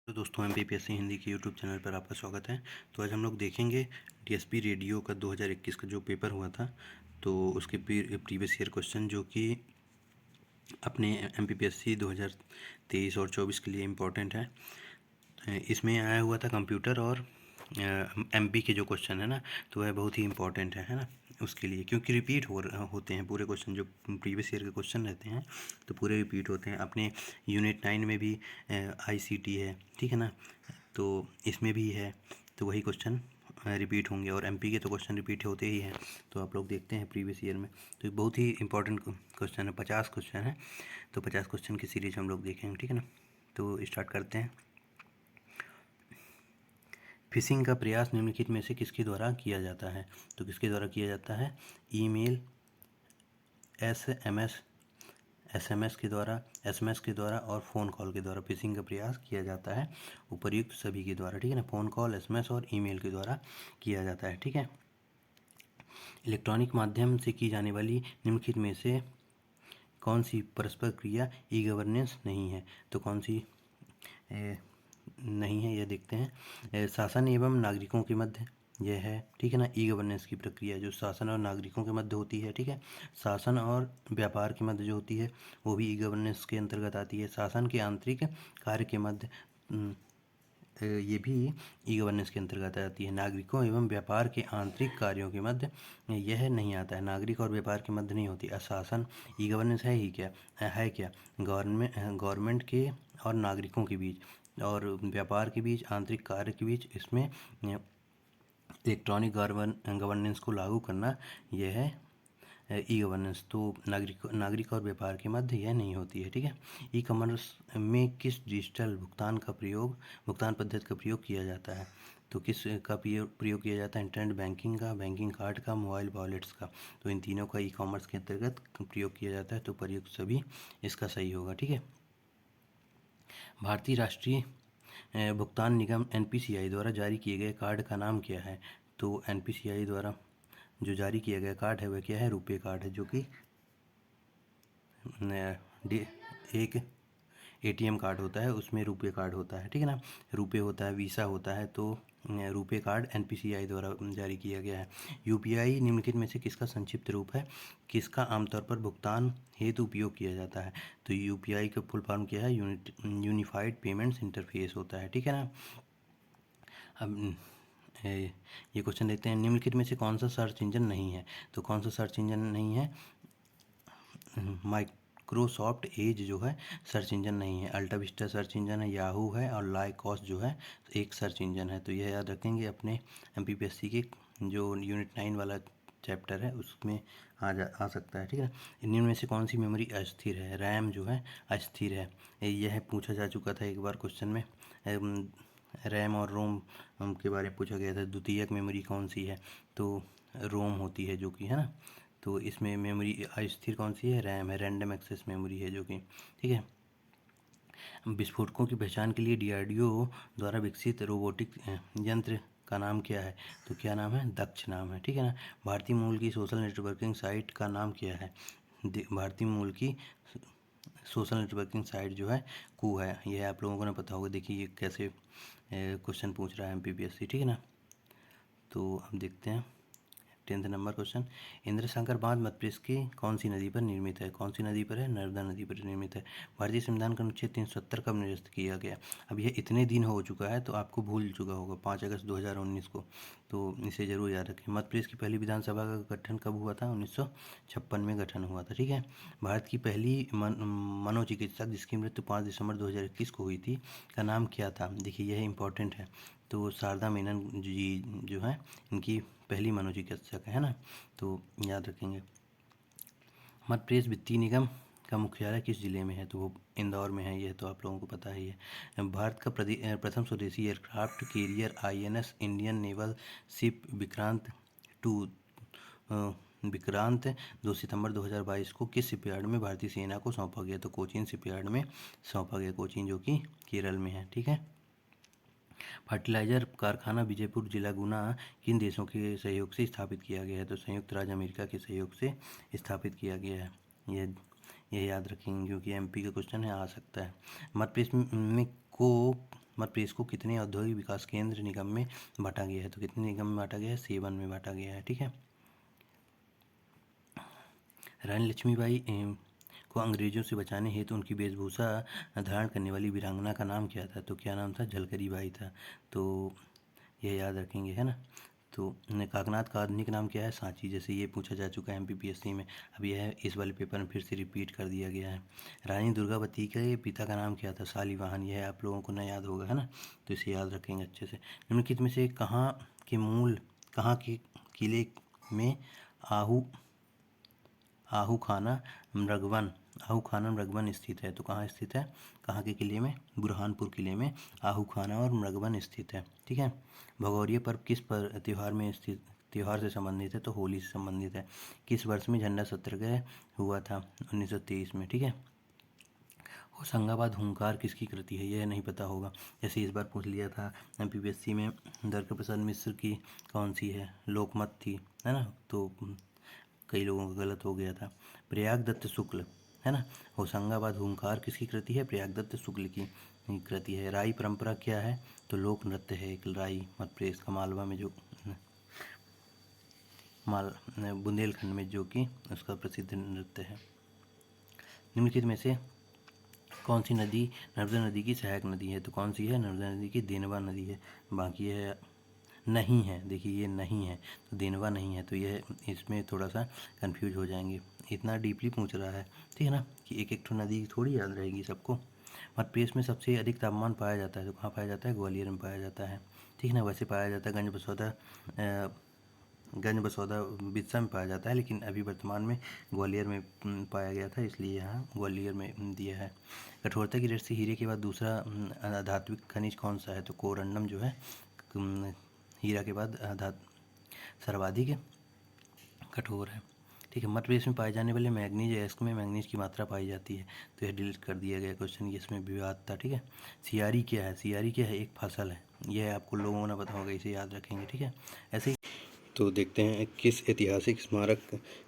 तो दोस्तों MPPSC हिंदी के यूट्यूब चैनल पर आपका स्वागत है। तो आज हम लोग देखेंगे DSP रेडियो का 2021 का जो पेपर हुआ था, तो उसके प्रीवियस ईयर क्वेश्चन जो कि अपने MPPSC 2023 और 24 के लिए इम्पोर्टेंट है। इसमें आया हुआ था कंप्यूटर और MP के जो क्वेश्चन है ना, तो वह बहुत ही इम्पोर्टेंट है ना, उसके लिए, क्योंकि रिपीट होते हैं पूरे क्वेश्चन। जो प्रीवियस ईयर के क्वेश्चन रहते हैं तो पूरे रिपीट होते हैं। अपने यूनिट 9 में भी ICT है, ठीक है ना, तो इसमें भी है, तो वही क्वेश्चन रिपीट होंगे। और MP के तो क्वेश्चन रिपीट होते ही हैं। तो आप लोग देखते हैं प्रीवियस ईयर में, तो ये बहुत ही इंपॉर्टेंट क्वेश्चन है। 50 क्वेश्चन है, तो 50 क्वेश्चन की सीरीज हम लोग देखेंगे, ठीक है ना। तो स्टार्ट करते हैं। फिशिंग का प्रयास निम्नलिखित में से किसके द्वारा किया जाता है? तो किसके द्वारा किया जाता है? ईमेल, SMS के द्वारा, SMS के द्वारा और फ़ोन कॉल के द्वारा फिशिंग का प्रयास किया जाता है। उपर्युक्त सभी के द्वारा, ठीक है ना। फ़ोन कॉल, SMS और ईमेल के द्वारा किया जाता है, ठीक है। इलेक्ट्रॉनिक माध्यम से की जाने वाली निम्नलिखित में से कौन सी परस्पर क्रिया ई गवर्नेंस नहीं है? तो कौन सी नहीं है, यह देखते हैं। शासन एवं नागरिकों के मध्य, यह है, ठीक है ना। ई गवर्नेंस की प्रक्रिया जो शासन और नागरिकों के मध्य होती है, ठीक है। शासन और व्यापार के मध्य जो होती है वो भी ई गवर्नेंस के अंतर्गत आती है। शासन के आंतरिक कार्य के मध्य ये भी ई गवर्नेंस के अंतर्गत आती है। नागरिकों एवं व्यापार के आंतरिक कार्यों के मध्य यह नहीं आता है, नागरिक और व्यापार के मध्य नहीं होती। अशासन ई गवर्नेंस है ही क्या, है क्या? गवर्नमेंट के और नागरिकों के बीच और व्यापार के बीच, आंतरिक कार्य के बीच, इसमें इलेक्ट्रॉनिक गवर्नेंस को लागू करना, यह है ई गवर्नेंस। तो नागरिक और व्यापार के मध्य यह नहीं होती है, ठीक है। ई कॉमर्स में किस डिजिटल भुगतान पद्धति का प्रयोग किया जाता है? तो किस का प्रयोग किया जाता है? इंटरनेट बैंकिंग का, बैंकिंग कार्ड का, मोबाइल वॉलेट्स का। तो इन तीनों का ई कॉमर्स के अंतर्गत प्रयोग किया जाता है, तो प्रयुक्त सभी इसका सही होगा, ठीक है। भारतीय राष्ट्रीय भुगतान निगम NPCI द्वारा जारी किए गए कार्ड का नाम क्या है? तो NPCI द्वारा जो जारी किया गया कार्ड है वह क्या है? रुपे कार्ड है, जो कि एक ATM कार्ड होता है, उसमें रुपे कार्ड होता है, ठीक है ना। रुपे होता है, वीसा होता है, तो रुपे कार्ड NPCI द्वारा जारी किया गया है। UPI निम्नलिखित में से किसका संक्षिप्त रूप है? किसका आमतौर पर भुगतान हेतु उपयोग किया जाता है? तो UPI का फुल फॉर्म क्या है? यूनिफाइड पेमेंट्स इंटरफेस होता है, ठीक है ना। अब ये क्वेश्चन देखते हैं। निम्नलिखित में से कौन सा सर्च इंजन नहीं है? तो कौन सा सर्च इंजन नहीं है? माइक्रोसॉफ्ट एज जो है सर्च इंजन नहीं है। अल्टा विस्टा सर्च इंजन है, याहू है, और लाइकॉस जो है एक सर्च इंजन है। तो यह याद रखेंगे। अपने MPPSC के जो यूनिट 9 वाला चैप्टर है उसमें आ सकता है, ठीक है। इनमें में से कौन सी मेमोरी अस्थिर है? रैम जो है अस्थिर है। यह पूछा जा चुका था एक बार क्वेश्चन में। रैम और रोम के बारे में पूछा गया था। द्वितीयक मेमोरी कौन सी है? तो रोम होती है, जो कि है ना। तो इसमें मेमोरी अस्थिर कौन सी है? रैम है, रैंडम एक्सेस मेमोरी है, जो कि, ठीक है। विस्फोटकों की पहचान के लिए DRDO द्वारा विकसित रोबोटिक यंत्र का नाम क्या है? तो क्या नाम है? दक्ष नाम है, ठीक है ना। भारतीय मूल की सोशल नेटवर्किंग साइट का नाम क्या है? भारतीय मूल की सोशल नेटवर्किंग साइट जो है कू है। यह आप लोगों को ना पता होगा। देखिए ये कैसे क्वेश्चन पूछ रहा है MPPSC, ठीक है ना। तो अब देखते हैं 10th नंबर क्वेश्चन। इंद्रशंकर बांध मध्य प्रदेश की कौन सी नदी पर निर्मित है? कौन सी नदी पर है? नर्मदा नदी पर निर्मित है। भारतीय संविधान का अनुच्छेद 370 कब निरस्त किया गया? अब यह इतने दिन हो चुका है तो आपको भूल चुका होगा, 5 अगस्त 2019 को। तो इसे जरूर याद रखें। मध्य प्रदेश की पहली विधानसभा का गठन कब हुआ था? 1956 में गठन हुआ था, ठीक है। भारत की पहली मनोचिकित्सक जिसकी मृत्यु 5 दिसंबर 2021 को हुई थी, का नाम क्या था? देखिए यह इंपॉर्टेंट है। तो शारदा मेनन जी जो है इनकी पहली मनोचिकित्सक है ना, तो याद रखेंगे। मध्य प्रदेश वित्तीय निगम का मुख्यालय किस जिले में है? तो वो इंदौर में है, यह तो आप लोगों को पता ही है। भारत का प्रथम स्वदेशी aircraft carrier INS Indian naval ship Vikrant 2 सितंबर 2022 को किस शिपयार्ड में भारतीय सेना को सौंपा गया? तो कोचीन शिपयार्ड में सौंपा गया, कोचीन जो कि केरल में है, ठीक है। फर्टिलाइजर कारखाना विजयपुर जिला गुना किन देशों के सहयोग से स्थापित किया गया है? तो संयुक्त राज्य अमेरिका के सहयोग से स्थापित किया गया है। यह याद रखेंगे क्योंकि MP का क्वेश्चन है, आ सकता है। मध्य प्रदेश में को मध्य प्रदेश को कितने औद्योगिक विकास केंद्र निगम में बांटा गया है? तो कितने निगम में बांटा गया है? 7 में बांटा गया है। ठीक है। रानी लक्ष्मीबाई को अंग्रेजों से बचाने हेतु उनकी वेशभूषा धारण करने वाली वीरांगना का नाम क्या था? तो क्या नाम था? झलकरी बाई था। तो यह याद रखेंगे, है ना। तो काकनाथ का आधुनिक नाम क्या है? सांची। जैसे ये पूछा जा चुका है MPPSC में, अब यह इस वाले पेपर में फिर से रिपीट कर दिया गया है। रानी दुर्गावती के पिता का नाम क्या था? शालिवाहन। यह आप लोगों को न याद होगा, है ना, तो इसे याद रखेंगे अच्छे से। निम्नलिखित में से कहाँ के किले में आहू खाना मृगवन स्थित है? तो कहाँ स्थित है? कहाँ के किले में? बुरहानपुर किले में आहू खाना और मृगवन स्थित है। ठीक है। भगौरिया पर्व किस त्योहार से संबंधित है? तो होली से संबंधित है। किस वर्ष में झंडा सत्याग्रह हुआ था? 1923 में। ठीक है। होशंगाबाद हुंकार किसकी कृति है? यह नहीं पता होगा, जैसे इस बार पूछ लिया था MPPSC में, दरक प्रसाद मिश्र की कौन सी है? लोकमत थी, है ना, तो कई लोगों का गलत हो गया था। प्रयाग दत्त शुक्ल, है ना। होशंगाबाद हुंकार किसकी कृति है? प्रयाग दत्त शुक्ल की कृति है। राई परंपरा क्या है? तो लोक नृत्य है एक राई, मध्य प्रदेश का मालवा में जो बुंदेलखंड में जो कि उसका प्रसिद्ध नृत्य है। निम्नलिखित में से कौन सी नदी नर्मदा नदी की सहायक नदी है? तो कौन सी है? नर्मदा नदी की देनवा नदी है। बाकी है नहीं है, देखिए ये नहीं है, तो देनवा नहीं है, तो यह इसमें थोड़ा सा कंफ्यूज हो जाएंगे, इतना डीपली पूछ रहा है। ठीक है ना, कि एक एक ठो नदी थोड़ी याद रहेगी सबको। मध्य प्रदेश में सबसे अधिक तापमान पाया जाता है, तो कहाँ पाया जाता है? ग्वालियर में पाया जाता है। ठीक है ना। वैसे पाया जाता है गंज बसौदा बिरसा में पाया जाता है, लेकिन अभी वर्तमान में ग्वालियर में पाया गया था, इसलिए यहाँ ग्वालियर में दिया है। कठोरता की दृष्टि से हीरे के बाद दूसरा धात्विक खनिज कौन सा है? तो कोरंडम जो है हीरा के बाद सर्वाधिक कठोर है। ठीक है। मध्य प्रदेश में पाए जाने वाले मैग्नीज अयस्क में मैग्नीज की मात्रा पाई जाती है, तो यह डिलीट कर दिया गया क्वेश्चन, इसमें विवाद था। ठीक है। सियारी क्या है? सियारी क्या है? एक फसल है, यह आपको लोगों ने पता होगा, इसे याद रखेंगे। ठीक है। ऐसे ही तो देखते हैं किस ऐतिहासिक स्मारक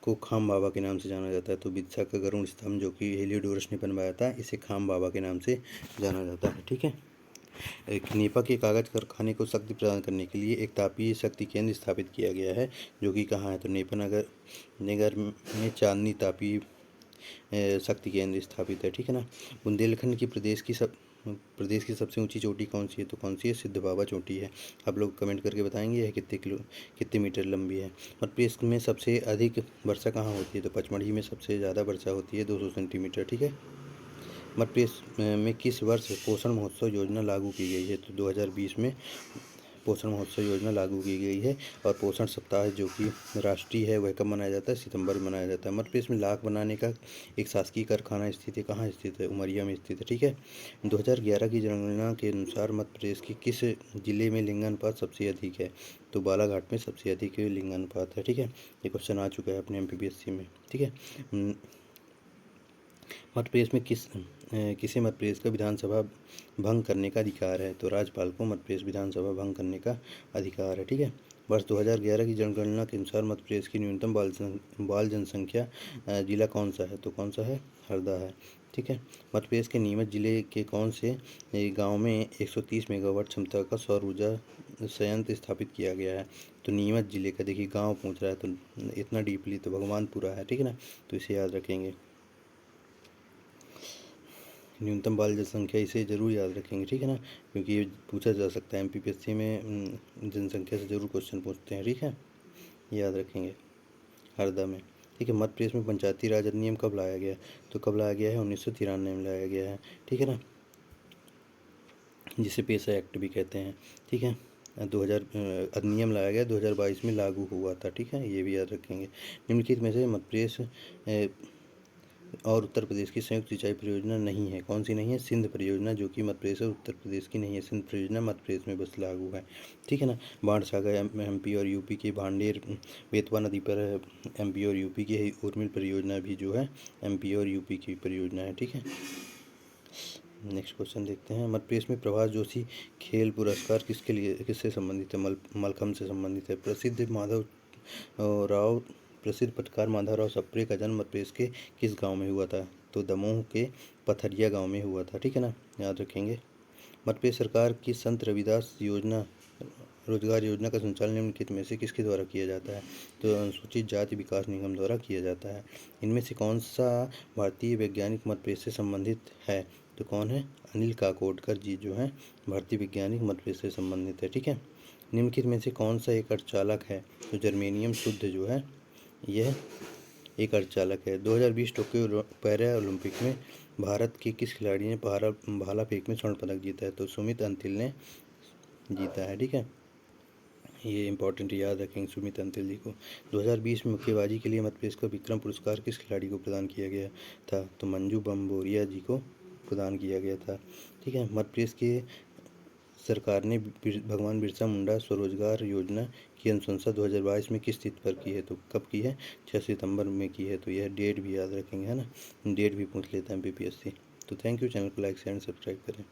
को खाम बाबा के नाम से जाना जाता है? तो बिरसा का गरुड़ स्तंभ जो कि हेलियोडोरस ने बनवाया था, इसे खाम बाबा के नाम से जाना जाता है। ठीक है। एक नेपा के कागज कारखाने को शक्ति प्रदान करने के लिए एक तापीय शक्ति केंद्र स्थापित किया गया है, जो कि कहाँ है? तो नेपा नगर में चांदनी तापीय शक्ति केंद्र स्थापित है। ठीक है ना। बुंदेलखंड की प्रदेश की सबसे ऊंची चोटी कौन सी है? तो कौन सी है? सिद्ध बाबा चोटी है। आप लोग कमेंट करके बताएंगे यह कितने मीटर लंबी है। मध्य प्रदेश में सबसे अधिक वर्षा कहाँ होती है? तो पचमढ़ी में सबसे ज़्यादा वर्षा होती है, 200 सेंटीमीटर। ठीक है। मध्य प्रदेश में किस वर्ष पोषण महोत्सव योजना लागू की गई है? तो 2020 में पोषण महोत्सव योजना लागू की गई है। और पोषण सप्ताह जो कि राष्ट्रीय है, वह कब मनाया जाता है? सितंबर में मनाया जाता है। मध्य प्रदेश में लाख बनाने का एक शासकीय कारखाना स्थित है, कहाँ स्थित है? उमरिया में स्थित है। ठीक है। 2011 की जनगणना के अनुसार मध्य प्रदेश के किस जिले में लिंगानुपात सबसे अधिक है? तो बालाघाट में सबसे अधिक लिंगानुपात है। ठीक है। ये क्वेश्चन आ चुका है अपने MPPSC में। ठीक है। मध्य प्रदेश में किसे मध्य प्रदेश का विधानसभा भंग करने का अधिकार है? तो राज्यपाल को मध्य प्रदेश विधानसभा भंग करने का अधिकार है। ठीक है। वर्ष 2011 की जनगणना के अनुसार मध्य प्रदेश की न्यूनतम बाल जनसंख्या जिला कौन सा है? तो कौन सा है? हरदा है। ठीक है। मध्य प्रदेश के नीमच जिले के कौन से गांव में 130 मेगावाट क्षमता का सौर ऊर्जा संयंत्र स्थापित किया गया है? तो नीमच जिले का, देखिए गांव पूछ रहा है, तो इतना डीपली तो भगवानपुरा है। ठीक है ना, तो इसे याद रखेंगे। न्यूनतम बाल जनसंख्या, इसे ज़रूर याद रखेंगे। ठीक है ना, क्योंकि ये पूछा जा सकता है MPPSC में, जनसंख्या से ज़रूर क्वेश्चन पूछते हैं। ठीक है, याद रखेंगे। हरदा में। ठीक है। मध्य प्रदेश में पंचायती राज अधिनियम कब लाया गया? तो कब लाया गया है? 1993 में लाया गया है। ठीक है ना, जिसे पेशा एक्ट भी कहते हैं। ठीक है। 2000 अधिनियम लाया गया, 2022 में लागू हुआ था। ठीक है, ये भी याद रखेंगे। निम्नलिखित में से मध्य प्रदेश और उत्तर प्रदेश की संयुक्त सिंचाई परियोजना नहीं है, कौन सी नहीं है? सिंध परियोजना, जो कि मध्य प्रदेश और उत्तर प्रदेश की नहीं है। सिंध परियोजना मध्य प्रदेश में बस लागू है। ठीक है ना। बाढ़ सागर MP और UP के भांडेर बेतवा नदी पर MP और UP की उर्मिल परियोजना भी जो है MP और UP की परियोजना है। ठीक है। नेक्स्ट क्वेश्चन देखते हैं। मध्य प्रदेश में प्रभास जोशी खेल पुरस्कार किससे संबंधित है? मलखम्ब से संबंधित है। प्रसिद्ध पत्रकार माधवराव सप्रे का जन्म मध्य प्रदेश के किस गांव में हुआ था? तो दमोह के पथरिया गांव में हुआ था। ठीक है ना, याद रखेंगे। मध्य प्रदेश सरकार की संत रविदास योजना रोजगार योजना का संचालन निम्नलिखित में से किसके द्वारा किया जाता है? तो अनुसूचित जाति विकास निगम द्वारा किया जाता है। इनमें से कौन सा भारतीय वैज्ञानिक मध्य प्रदेश से संबंधित है? तो कौन है? अनिल काकोडकर जी जो हैं भारतीय वैज्ञानिक मध्य प्रदेश से संबंधित है। ठीक है। निम्नलिखित में से कौन सा एक अर्धचालक है? तो जर्मेनियम शुद्ध जो है यह एक अर्धचालक है। 2020 टोक्यो पैरा ओलंपिक में भारत के किस खिलाड़ी ने भाला फेंक में स्वर्ण पदक जीता है? तो सुमित अंतिल ने जीता है। ठीक है, ये इंपॉर्टेंट याद रखेंगे सुमित अंतिल जी को। 2020 में मुक्केबाजी के लिए मध्य प्रदेश का विक्रम पुरस्कार किस खिलाड़ी को प्रदान किया गया था? तो मंजू बम्बोरिया जी को प्रदान किया गया था। ठीक है। मध्य प्रदेश के सरकार ने भगवान बिरसा मुंडा स्वरोजगार योजना की अनुशंसा 2022 में किस तिथि पर की है? तो कब की है? 6 सितंबर में की है। तो यह डेट भी याद रखेंगे, है ना, डेट भी पूछ लेता है MPPSC। तो थैंक यू। चैनल को लाइक शेयर एंड सब्सक्राइब करें।